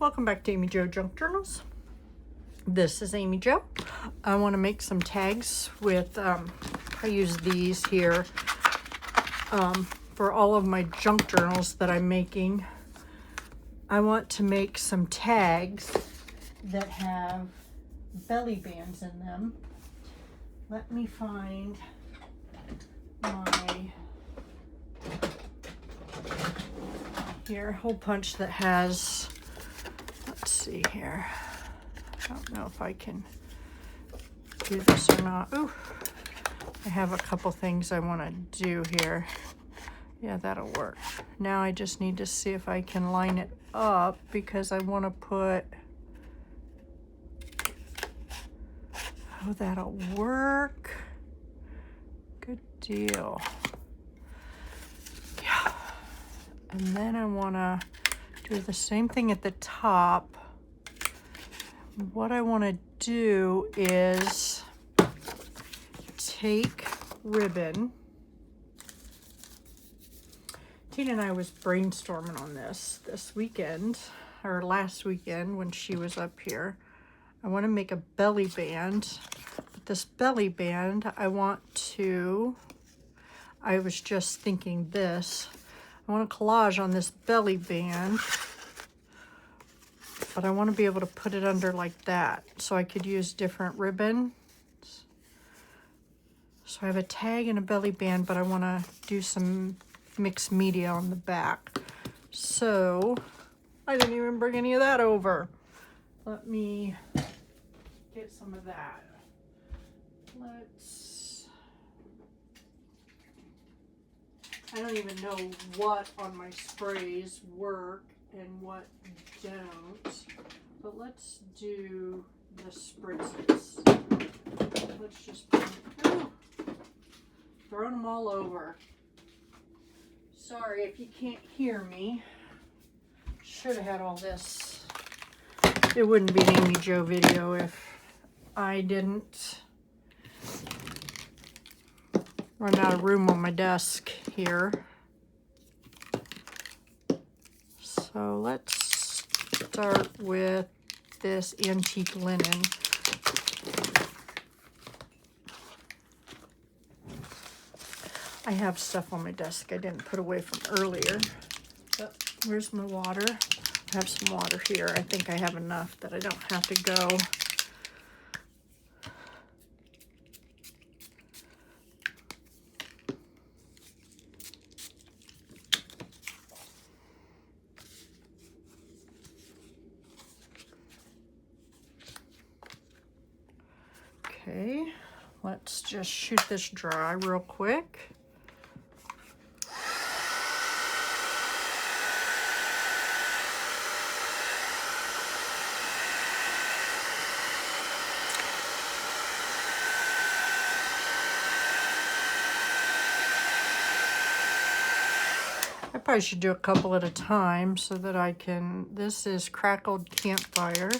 Welcome back to Amy Jo Junk Journals. This is Amy Jo. I want to make some tags with, I use these here for all of my junk journals that I'm making. I want to make some tags that have belly bands in them. Let me find my hole punch that has, let's see here. I don't know if I can do this or not. Ooh, I have a couple things I want to do here. Yeah, that'll work. Now I just need to see if I can line it up because I want to put, oh, that'll work. Good deal. Yeah. And then I want to do the same thing at the top. What I want to do is take ribbon. Tina and I was brainstorming on this weekend, or last weekend when she was up here. I want to make a belly band. But this belly band, I was just thinking this. I want a collage on this belly band, but I want to be able to put it under like that, so I could use different ribbon. So I have a tag and a belly band, but I want to do some mixed media on the back. So I didn't even bring any of that over. Let me get some of that. I don't even know what on my sprays work and what don't, but let's do the spritzes. Let's just throw them all over. Sorry if you can't hear me. Should have had all this. It wouldn't be an Amy Jo video if I didn't run out of room on my desk here. So let's start with this antique linen. I have stuff on my desk I didn't put away from earlier. But where's my water? I have some water here. I think I have enough that I don't have to go. Okay, let's just shoot this dry real quick. I probably should do a couple at a time so that I can, this is Crackled Campfire.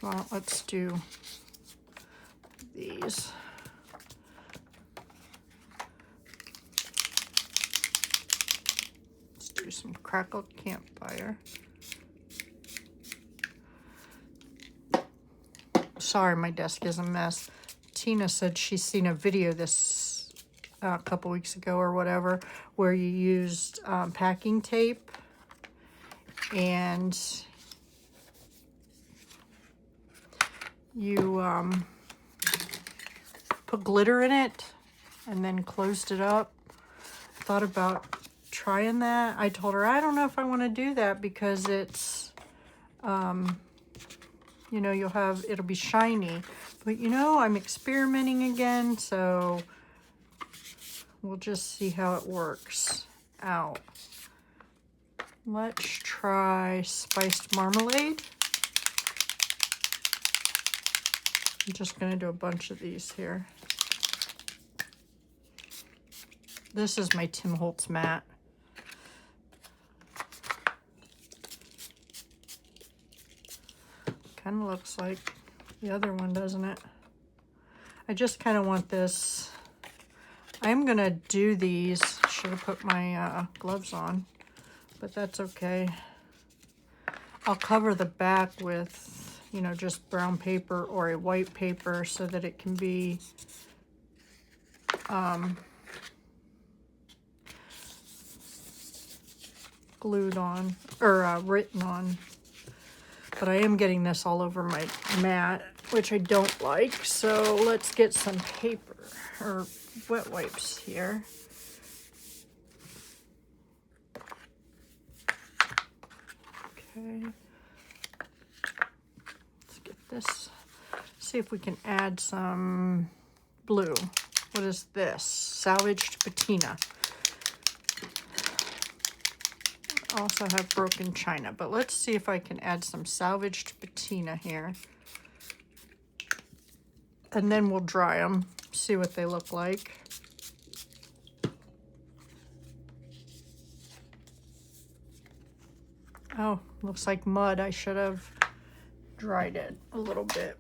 Well, let's do these. Let's do some Crackled Campfire. Sorry, my desk is a mess. Tina said she's seen a video a couple weeks ago or whatever, where you used packing tape and you put glitter in it and then closed it up. Thought about trying that. I told her I don't know if I want to do that because it's you know, it'll be shiny, but you know, I'm experimenting again, so we'll just see how it works out. Let's try spiced marmalade. I'm just going to do a bunch of these here. This is my Tim Holtz mat. Kind of looks like the other one, doesn't it? I just kind of want this. I'm going to do these. Should have put my gloves on. but that's okay. I'll cover the back with, you know, just brown paper or a white paper so that it can be glued on or written on. But I am getting this all over my mat, which I don't like. So let's get some paper or wet wipes here. Okay. Let's get this. See if we can add some blue. What is this? Salvaged patina. I also have broken china, but let's see if I can add some salvaged patina here. And then we'll dry them, see what they look like. Oh, looks like mud. I should have dried it a little bit.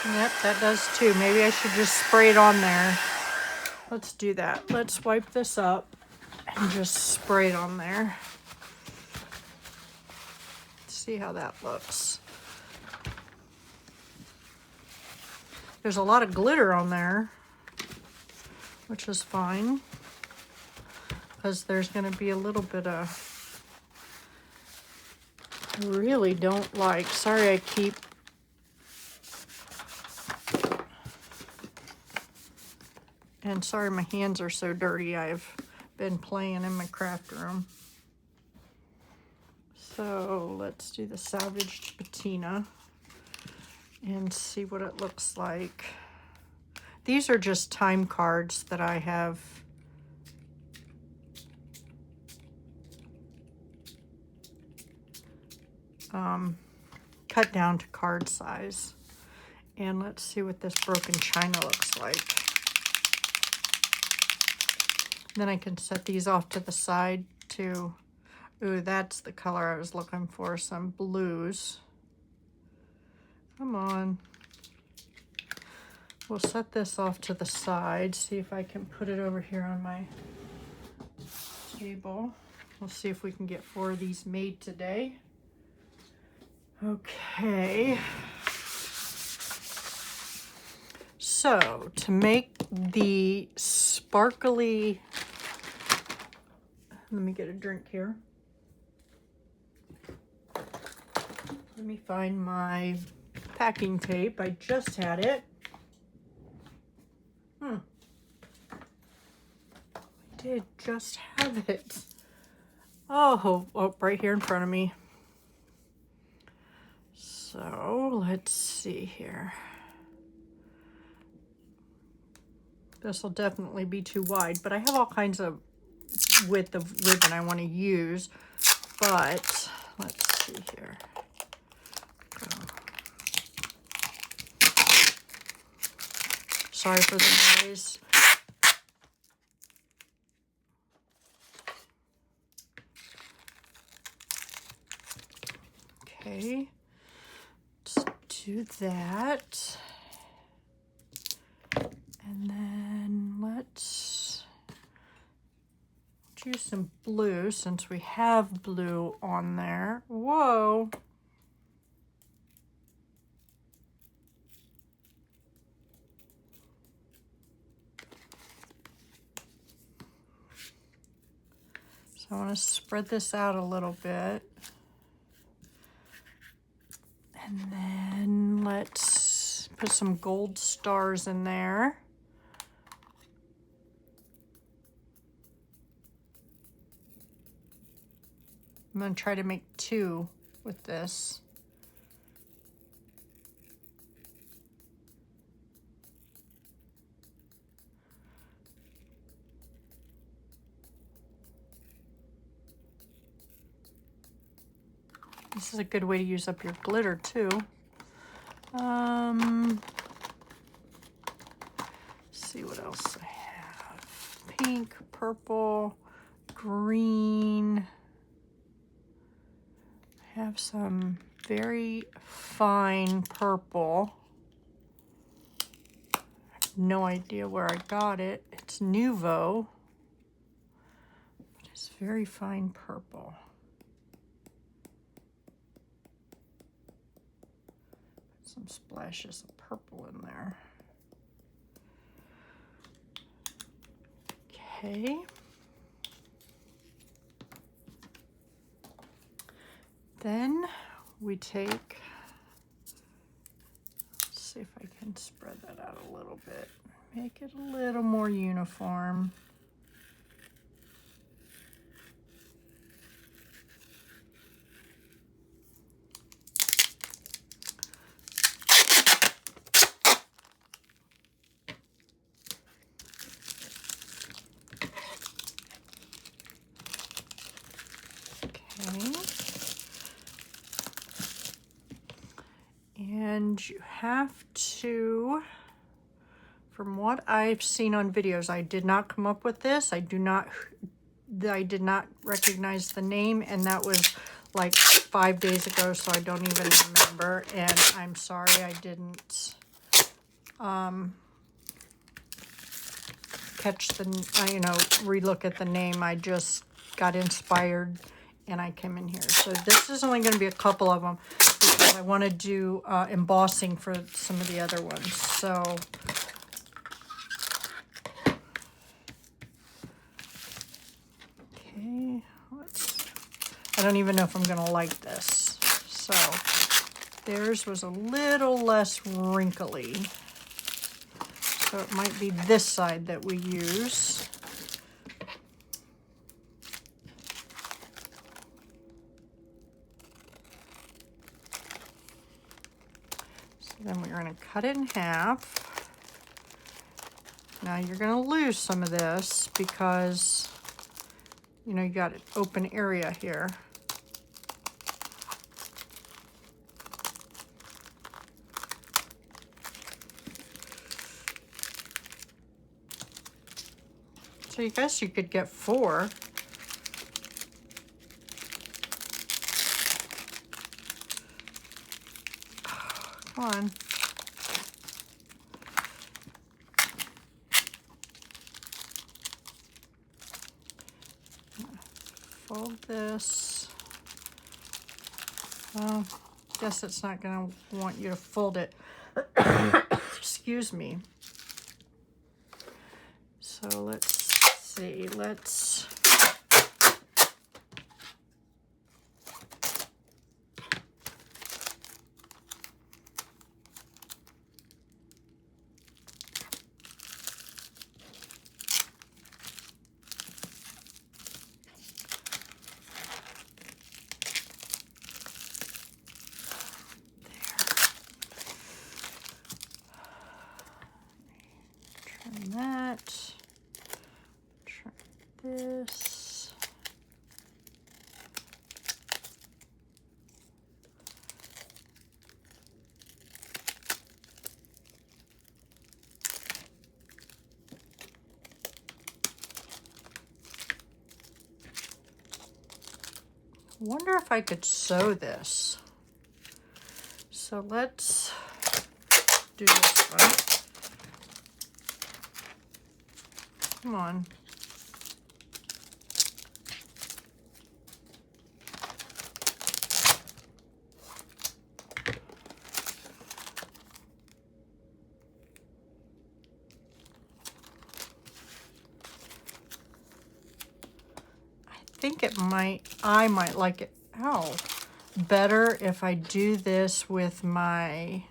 Yep, that does too. Maybe I should just spray it on there. Let's do that. Let's wipe this up and just spray it on there. See how that looks. There's a lot of glitter on there, which is fine, because there's going to be a little bit of, I really don't like, sorry I keep and sorry my hands are so dirty. I've been playing in my craft room. So let's do the salvaged patina and see what it looks like. These are just time cards that I have cut down to card size. And let's see what this broken china looks like. Then I can set these off to the side too. Ooh, that's the color I was looking for, some blues. Come on. We'll set this off to the side, see if I can put it over here on my table. We'll see if we can get 4 of these made today. Okay. So, to make the sparkly, let me get a drink here. Let me find my packing tape. I just had it. I did just have it. Oh, right here in front of me. So, let's see here. This will definitely be too wide, but I have all kinds of width of ribbon I want to use. But let's see here. Sorry for the noise. Okay, let's do that. And then let's choose some blue since we have blue on there. Whoa. So I want to spread this out a little bit. And then let's put some gold stars in there. I'm going to try to make 2 with this. This is a good way to use up your glitter too. See what else I have. Pink, purple, green. I have some very fine purple. I have no idea where I got it. It's Nuvo, but it's very fine purple. Some splashes of purple in there. Okay. Then we take, let's see if I can spread that out a little bit, make it a little more uniform. And you have to, from what I've seen on videos, I did not come up with this. I did not recognize the name, and that was like 5 days ago, so I don't even remember. And I'm sorry I didn't catch the, relook at the name. I just got inspired and I came in here. So this is only going to be a couple of them because I want to do embossing for some of the other ones. So okay, I don't even know if I'm going to like this. So theirs was a little less wrinkly. So it might be this side that we use. So then we're going to cut it in half. Now you're going to lose some of this because, you know, you got an open area here. So I guess you could get 4. Come on. Fold this. Well, guess it's not going to want you to fold it. Excuse me. So let's see. Let's that, trim this. I wonder if I could sew this. So let's do this one. Come on. I might like it, better if I do this with my,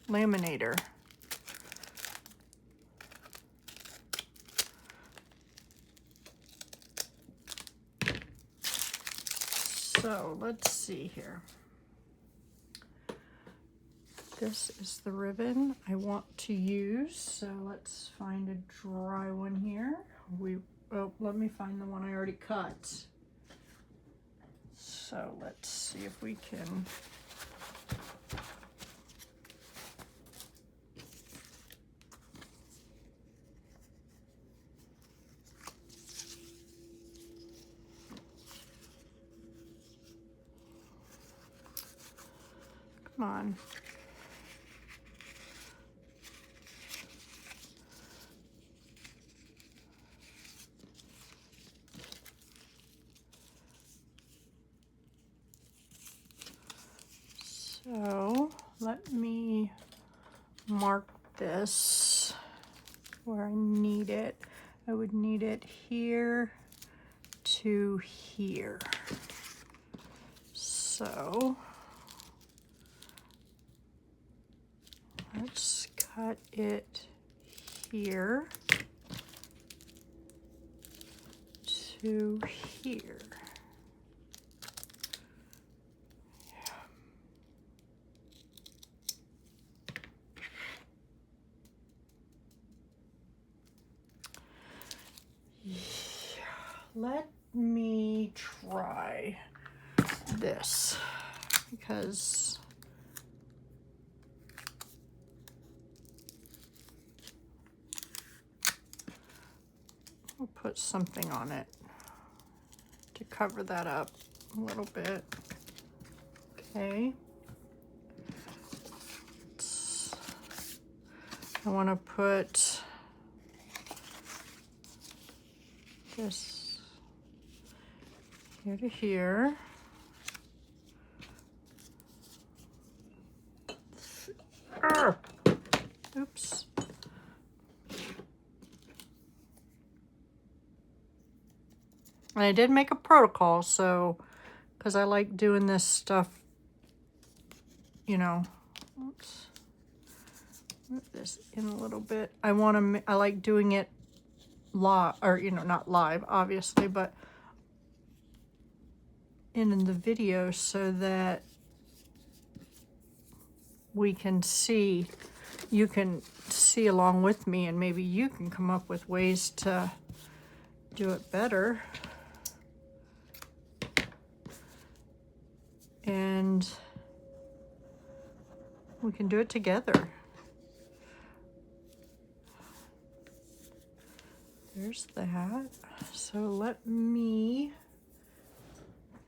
laminator. So let's see here. This is the ribbon I want to use, so let's find a dry one here. Oh, let me find the one I already cut. So let's see if we can. Come on. So let me mark this where I need it. I would need it here to here. So let's cut it here to here. Let me try this because I'll put something on it to cover that up a little bit. Okay. I want to put this here to here. Oops. And I did make a protocol, so, because I like doing this stuff, you know. Let's move this in a little bit. I like doing it live, or, you know, not live, obviously, but in the video so that we can see, you can see along with me, and maybe you can come up with ways to do it better. And we can do it together. There's that. So let me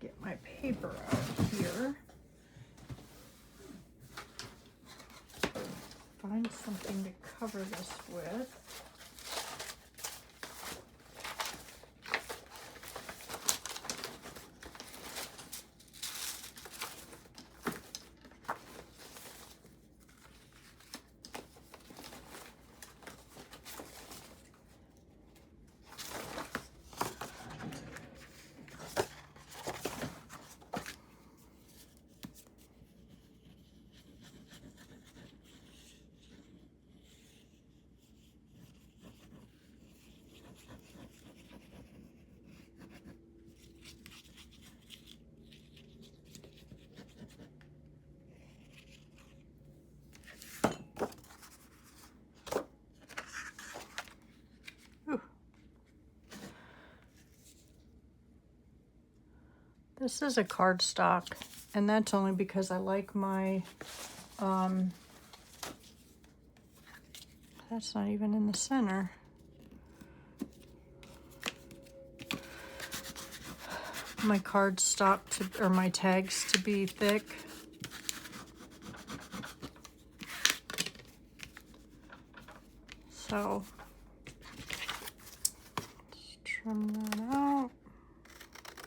get my paper out here. Find something to cover this with. This is a cardstock, and that's only because I like my, that's not even in the center. My cardstock or my tags to be thick. So, let's trim that out.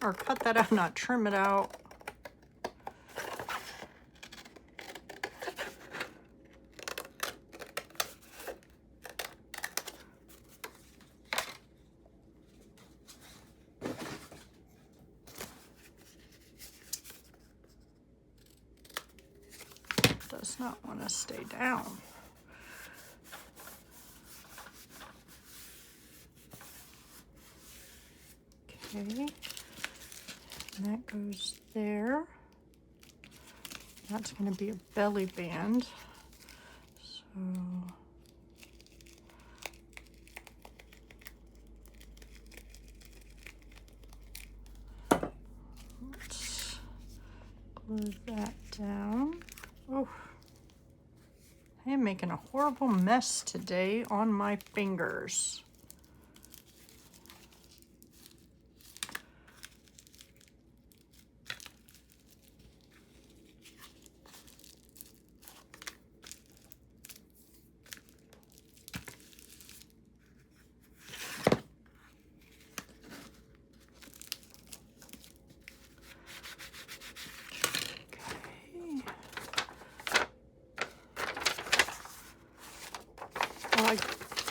Or cut that out, not trim it out. Does not want to stay down. Okay. And that goes there. That's going to be a belly band. Move that down. Oh, I am making a horrible mess today on my fingers.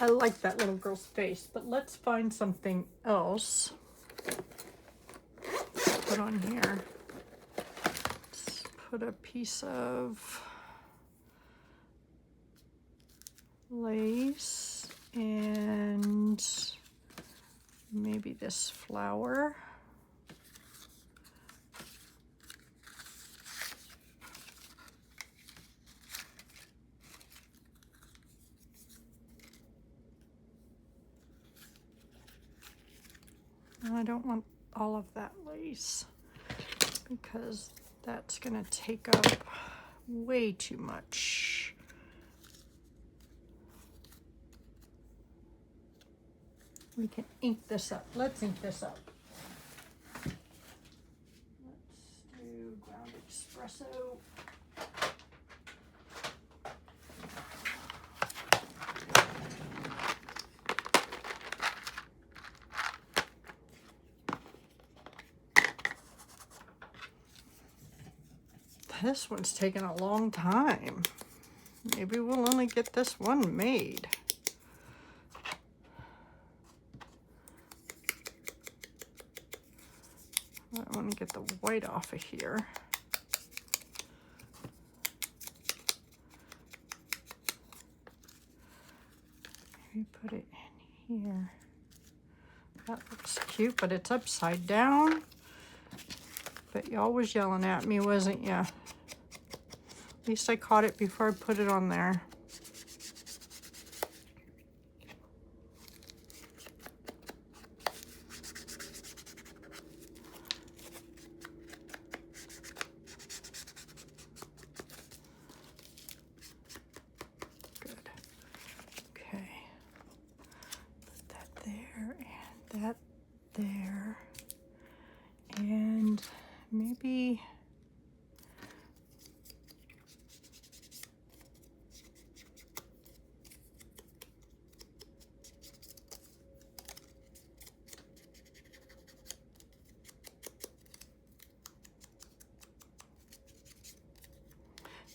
I like that little girl's face, but let's find something else to put on here. Let's put a piece of lace and maybe this flower. I don't want all of that lace because that's going to take up way too much. We can ink this up. Let's ink this up. Let's do ground espresso. This one's taking a long time. Maybe we'll only get this one made. I want to get the white off of here. Maybe put it in here. That looks cute, but it's upside down. But y'all was yelling at me, wasn't ya? At least I caught it before I put it on there. Good. Okay. Put that there and that there. And maybe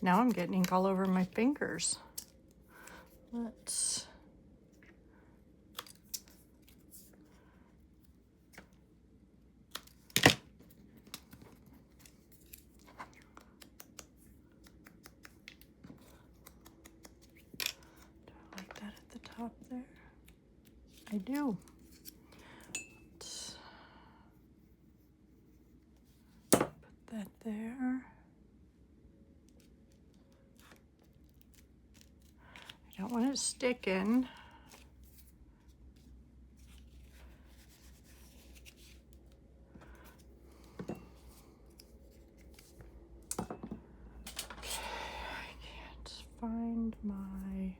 now I'm getting ink all over my fingers. Let's top there. I do. Let's put that there. I don't want it sticking. I can't find my...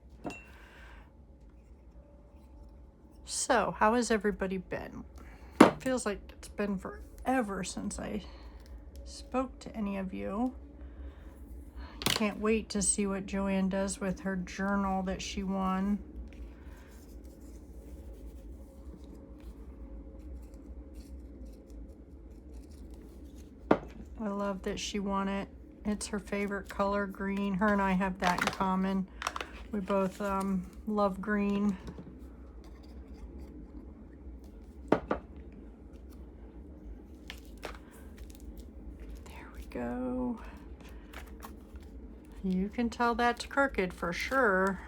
So, how has everybody been? It feels like it's been forever since I spoke to any of you. Can't wait to see what Joanne does with her journal that she won. I love that she won it. It's her favorite color, green. Her and I have that in common. We both love green. There we go. You can tell that's crooked for sure.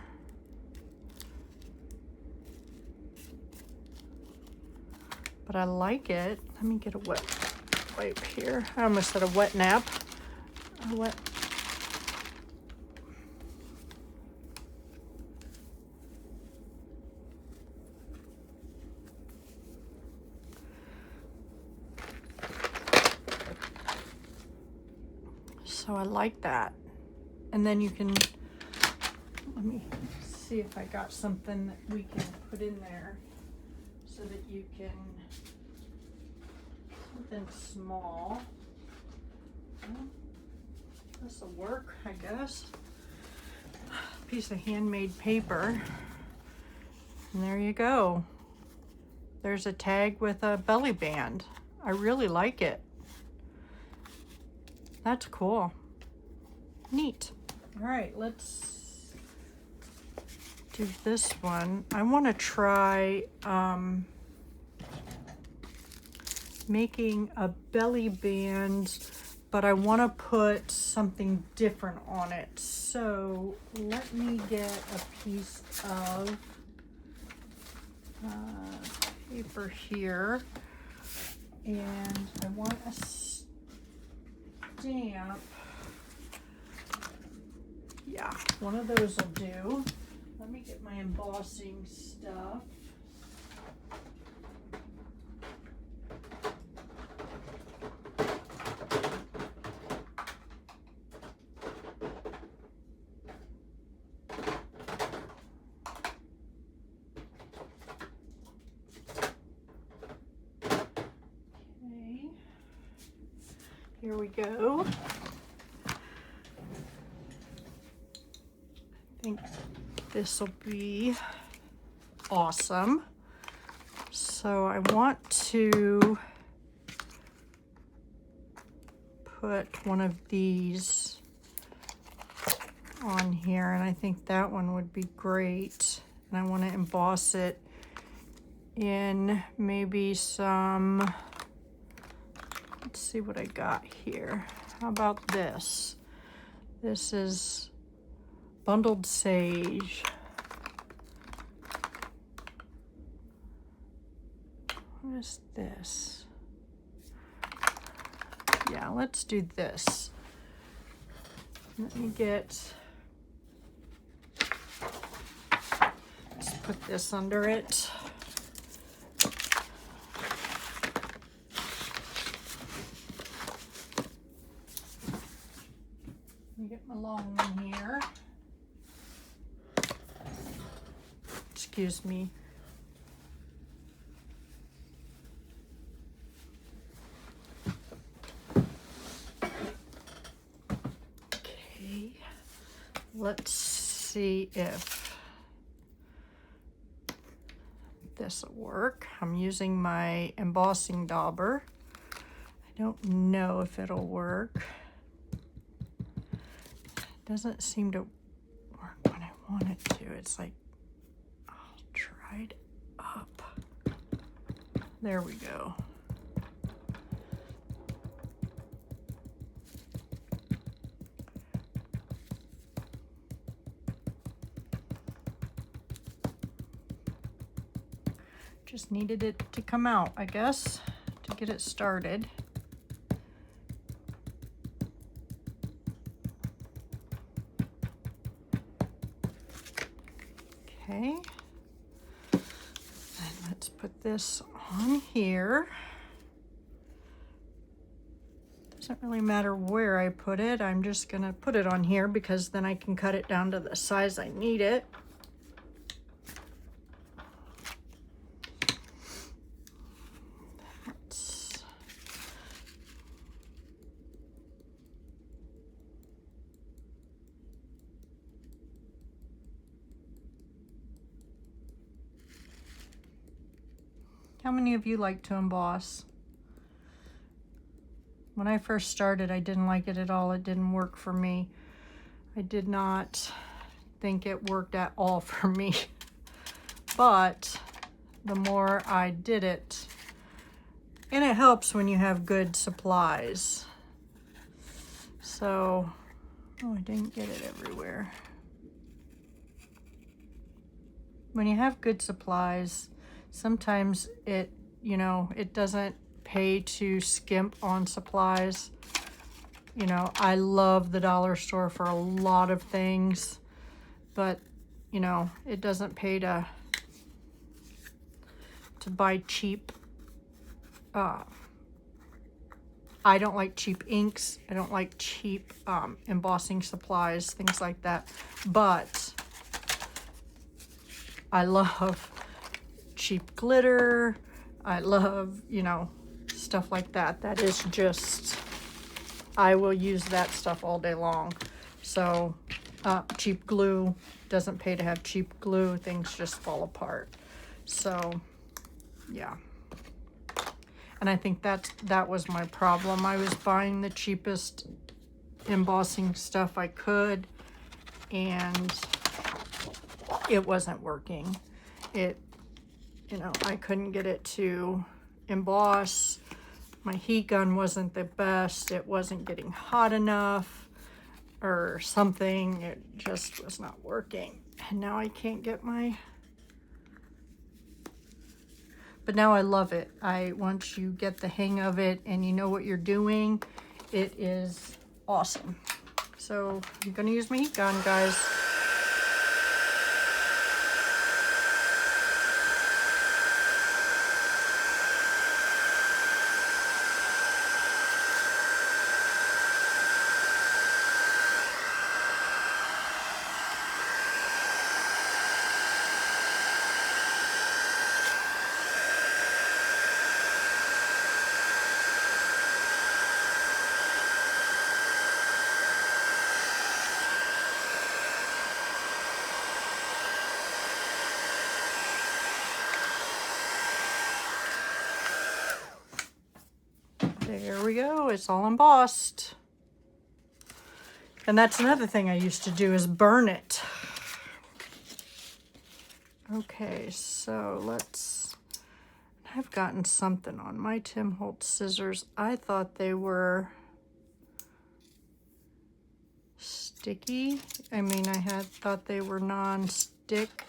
But I like it. Let me get a wet wipe here. I almost said a wet nap. A wet. So I like that. And then you can, let me see if I got something that we can put in there so that you can, something small. Well, this will work, I guess. Piece of handmade paper. And there you go. There's a tag with a belly band. I really like it. That's cool. Neat. All right, let's do this one. I want to try making a belly band, but I want to put something different on it. So let me get a piece of paper here, and I want a stamp. Yeah, one of those will do. Let me get my embossing stuff. Okay, here we go. I think this will be awesome. So I want to put one of these on here, and I think that one would be great. And I want to emboss it in maybe some, let's see what I got here. How about this? This is Bundled Sage. What is this? Yeah, let's do this. Let me get, let's put this under it. Let me get my long one here. Excuse me. Okay, let's see if this will work. I'm using my embossing dauber. I don't know if it'll work. It doesn't seem to work when I want it to. It's like dried up. There we go. Just needed it to come out, I guess, to get it started. Okay. And let's put this on here. Doesn't really matter where I put it. I'm just gonna put it on here because then I can cut it down to the size I need it. How many of you like to emboss? When I first started, I didn't like it at all. It didn't work for me. I did not think it worked at all for me. But the more I did it, and it helps when you have good supplies. So, oh, I didn't get it everywhere. When you have good supplies, sometimes it, you know, it doesn't pay to skimp on supplies. You know, I love the dollar store for a lot of things, but, you know, it doesn't pay to buy cheap I don't like cheap inks. I don't like cheap embossing supplies, things like that. But I love cheap glitter. I love, you know, stuff like that. That is just, I will use that stuff all day long. So cheap glue, doesn't pay to have cheap glue. Things just fall apart. So yeah. And I think that was my problem. I was buying the cheapest embossing stuff I could, and it wasn't working. It, you know, I couldn't get it to emboss. My heat gun wasn't the best. It wasn't getting hot enough or something. It just was not working. And now I can't get my... But now I love it. Once you get the hang of it and you know what you're doing, it is awesome. So I'm gonna use my heat gun, guys. There we go, it's all embossed. And that's another thing I used to do, is burn it. Okay, so I've gotten something on my Tim Holtz scissors. I thought they were sticky. I mean, I had thought they were non-stick,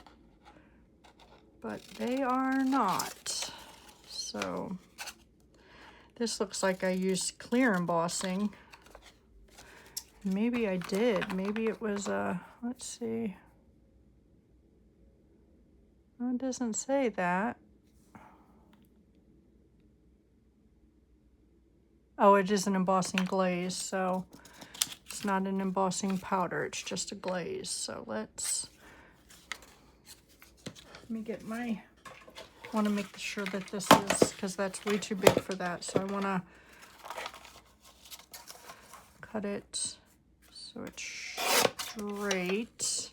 but they are not. So this looks like I used clear embossing. Maybe I did. Maybe it was a, let's see. Oh, it doesn't say that. Oh, it is an embossing glaze, so it's not an embossing powder, it's just a glaze. So let me get my, I want to make sure that this is, because that's way too big for that. So I want to cut it so it's straight.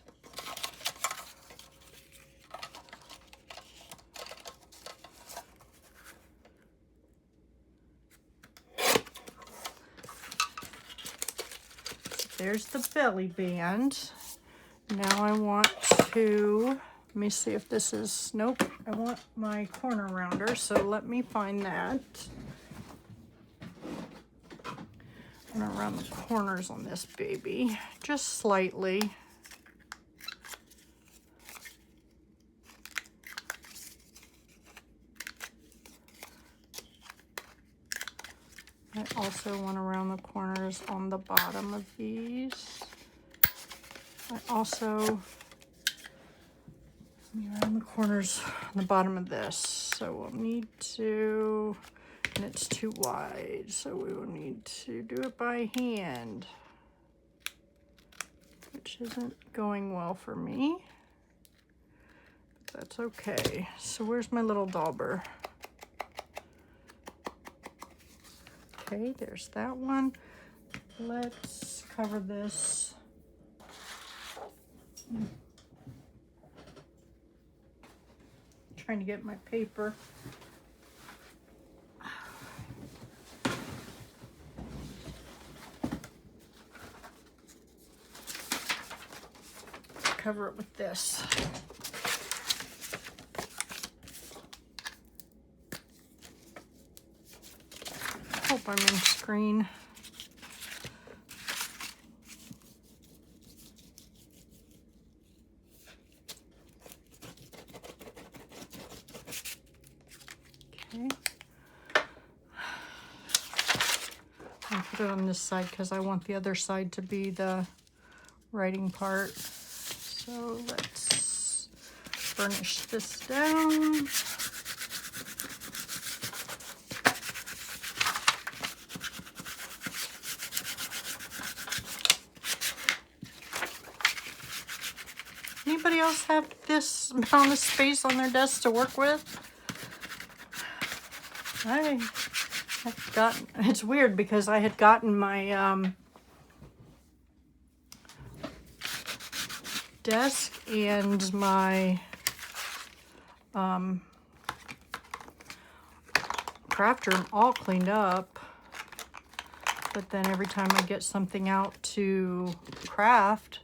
There's the belly band. Now I want to, let me see if this is, nope, I want my corner rounder, so let me find that. I'm gonna round the corners on this baby, just slightly. I also want to round the corners on the bottom of these. I also, let me round the corners on the bottom of this. So we'll need to, and it's too wide, so we will need to do it by hand, which isn't going well for me. But that's okay. So where's my little dauber? Okay, there's that one. Let's cover this. Trying to get my paper. Cover it with this. Hope I'm in screen. Okay. I'll put it on this side because I want the other side to be the writing part. So let's burnish this down. else have this amount of space on their desk to work with? It's weird because I had gotten my desk and my craft room all cleaned up, but then every time I get something out to craft,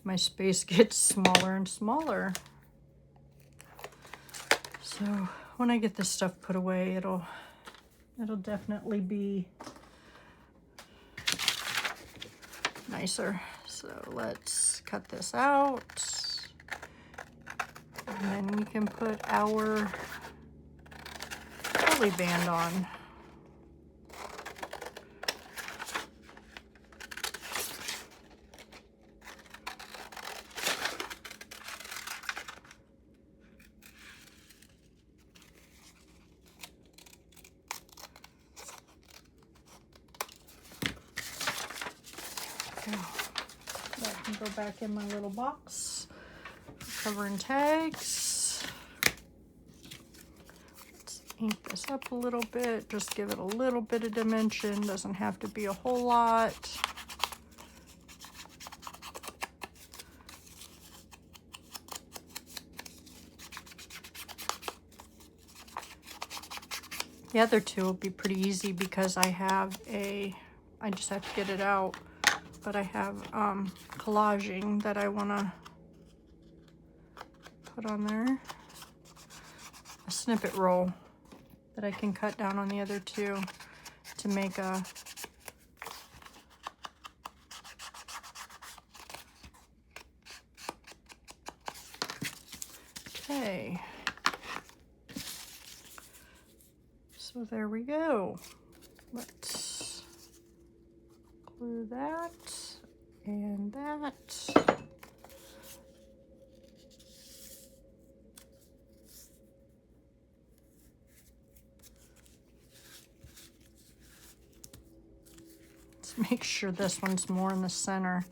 my space gets smaller and smaller. So when I get this stuff put away, it'll definitely be nicer. So let's cut this out, and then we can put our belly band on. That can go back in my little box. Covering tags. Let's ink this up a little bit. Just give it a little bit of dimension. Doesn't have to be a whole lot. The other two will be pretty easy because I just have to get it out. But I have collaging that I want to put on there. A snippet roll that I can cut down on the other two to make a okay. So there we go. Let's glue that and that. Let's make sure this one's more in the center.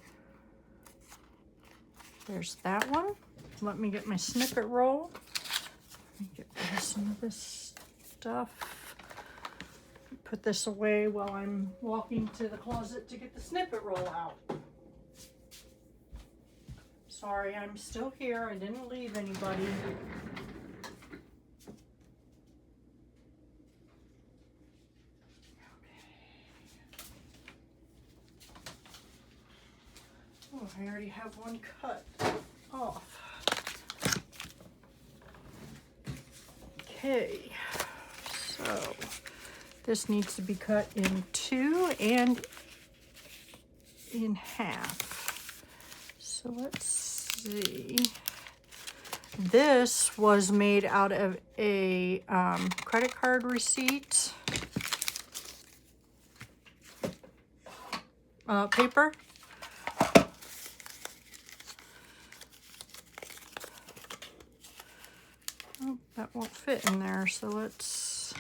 There's that one. Let me get my snippet roll. Let me get rid of some of this stuff. Put this away while I'm walking to the closet to get the snippet roll out. Sorry, I'm still here. I didn't leave anybody. Oh, I already have one cut off. Okay, so this needs to be cut in two and in half. So let's see. This was made out of a credit card receipt paper. Oh, that won't fit in there, so let's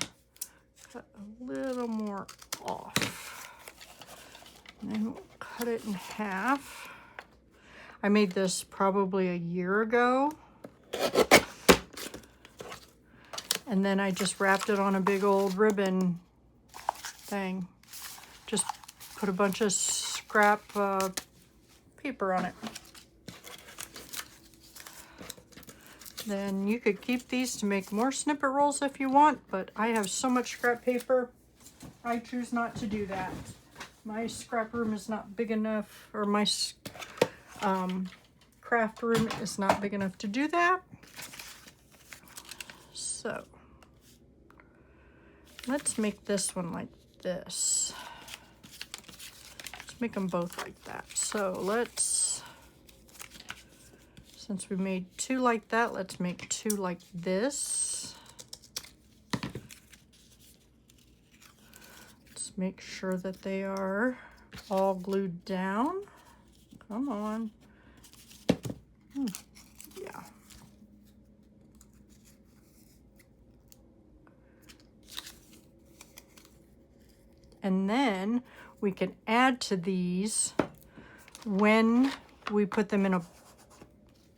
cut a little more off. And then we'll cut it in half. I made this probably a year ago. And then I just wrapped it on a big old ribbon thing. Just put a bunch of scrap paper on it. Then you could keep these to make more snippet rolls if you want, but I have so much scrap paper, I choose not to do that. My scrap room is not big enough, or my craft room is not big enough to do that. So let's make this one like this. Let's make them both like that. So let's, since we made two like that, let's make two like this. Let's make sure that they are all glued down. Come on. Yeah. And then we can add to these when we put them in a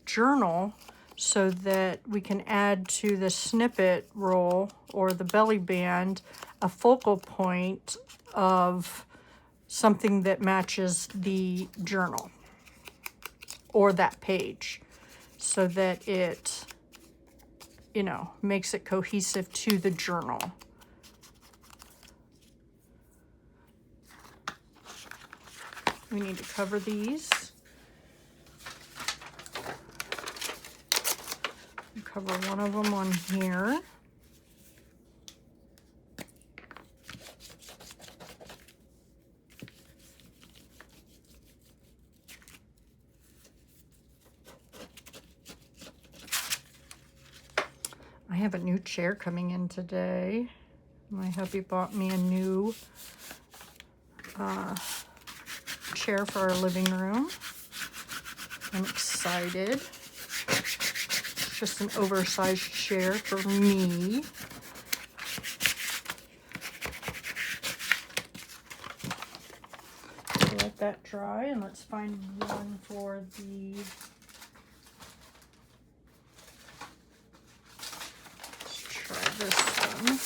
journal so that we can add to the snippet roll or the belly band a focal point of something that matches the journal or that page, so that it, you know, makes it cohesive to the journal. We need to cover these. Cover one of them on here. I have a new chair coming in today. My hubby bought me a new chair for our living room. I'm excited. Just an oversized chair for me. So let that dry, and let's find one for the, let's try this one.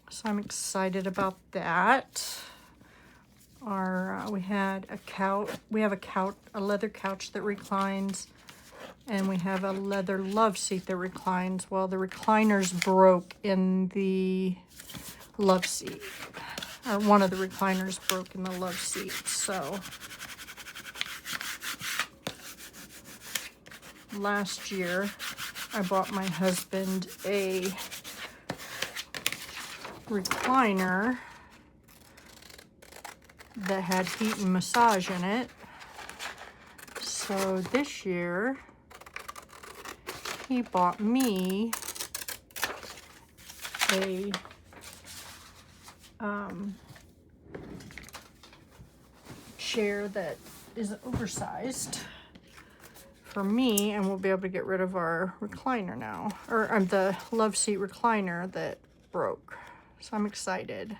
So I'm excited about that. We had a couch. We have a leather couch that reclines, and we have a leather love seat that reclines. Well, the recliners broke in the love seat, or one of the recliners broke in the love seat. So last year, I bought my husband a recliner that had heat and massage in it. So this year, he bought me a chair that is oversized for me, and we'll be able to get rid of our recliner now, or the love seat recliner that broke. So I'm excited.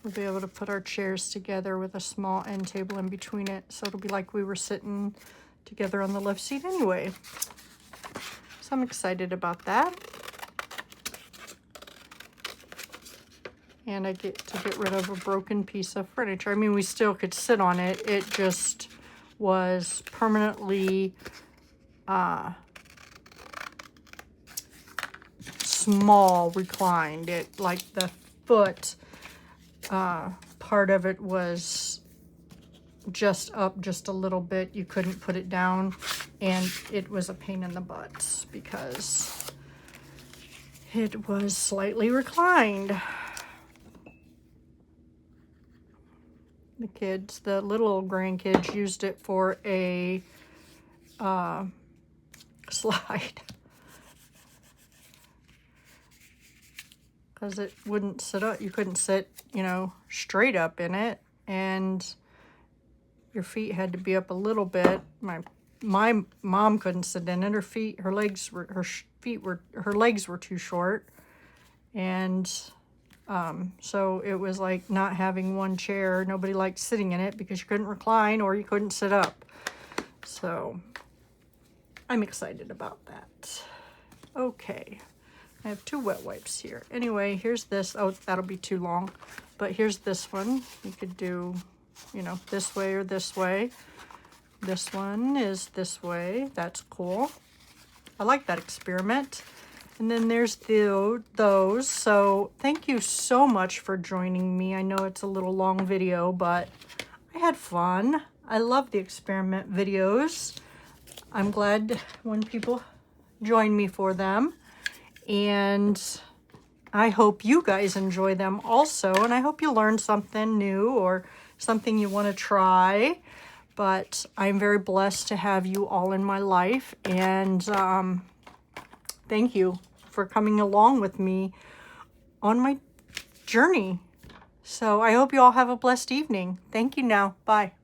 We'll be able to put our chairs together with a small end table in between it, so it'll be like we were sitting together on the love seat anyway. So I'm excited about that. And I get to get rid of a broken piece of furniture. I mean, we still could sit on it. It just was permanently small reclined. It, like, the foot part of it was just up just a little bit. You couldn't put it down, and it was a pain in the butt because it was slightly reclined. The kids, the little grandkids, used it for a slide because it wouldn't sit up. You couldn't sit, you know, straight up in it, and your feet had to be up a little bit. My mom couldn't sit in it. Her legs were too short, and so it was like not having one chair. Nobody liked sitting in it because you couldn't recline or you couldn't sit up. So I'm excited about that. Okay, I have 2 wet wipes here. Anyway, here's this. Oh, that'll be too long. But here's this one. You could do, you know, this way or this way. This one is this way. That's cool. I like that experiment. And then there's those. So thank you so much for joining me. I know it's a little long video, but I had fun. I love the experiment videos. I'm glad when people join me for them. And I hope you guys enjoy them also. And I hope you learn something new or something you want to try. But I'm very blessed to have you all in my life. And thank you for coming along with me on my journey. So I hope you all have a blessed evening. Thank you now. Bye.